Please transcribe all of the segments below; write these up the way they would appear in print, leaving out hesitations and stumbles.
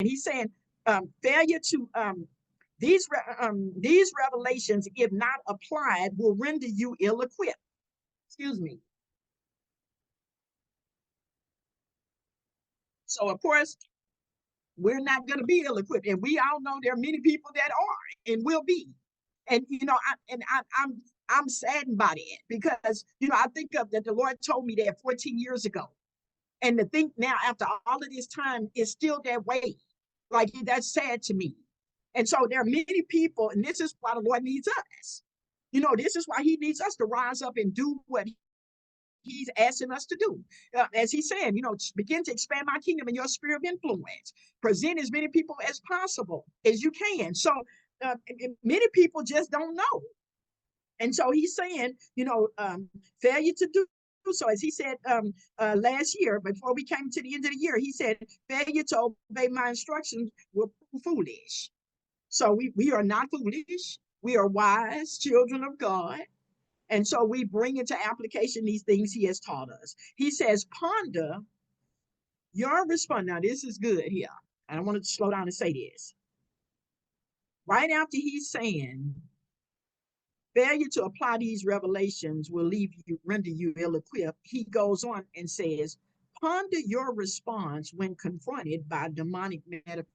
he's saying failure to these revelations, if not applied, will render you ill-equipped. Excuse me. So of course, we're not going to be ill-equipped, and we all know there are many people that are and will be. And I'm saddened by it, because I think of that the Lord told me that 14 years ago, and to think now after all of this time is still that way, like that's sad to me. And so there are many people, and this is why the Lord needs us. This is why He needs us to rise up and do what He's asking us to do. As He's saying, begin to expand my kingdom in your sphere of influence. Present as many people as possible as you can. So many people just don't know. And so He's saying, failure to do so, as He said last year, before we came to the end of the year, He said, failure to obey my instructions will prove foolish. So we are not foolish. We are wise children of God. And so we bring into application these things He has taught us. He says, ponder your response. Now, this is good here. I don't want to slow down and say this. Right after He's saying, failure to apply these revelations will render you ill-equipped, He goes on and says, ponder your response when confronted by demonic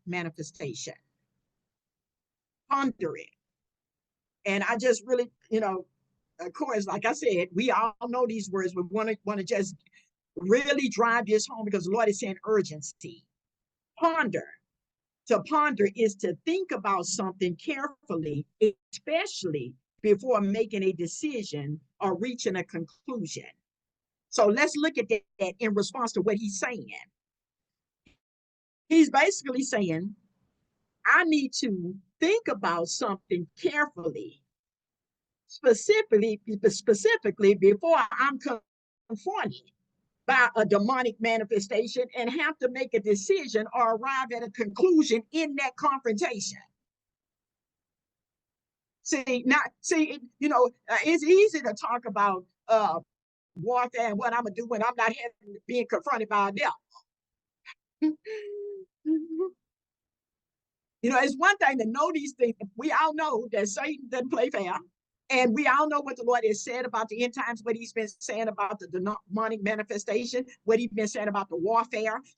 manifestation. Ponder it. And I just really, of course, like I said, we all know these words. We want to just really drive this home, because the Lord is saying urgency. Ponder. To ponder is to think about something carefully, especially before making a decision or reaching a conclusion. So let's look at that in response to what He's saying. He's basically saying, I need to think about something carefully, specifically before I'm confronted by a demonic manifestation and have to make a decision or arrive at a conclusion in that confrontation. It's easy to talk about warfare and what I'm gonna do when I'm not being confronted by a devil. It's one thing to know these things. We all know that Satan doesn't play fair. And we all know what the Lord has said about the end times, what He's been saying about the demonic manifestation, what He's been saying about the warfare.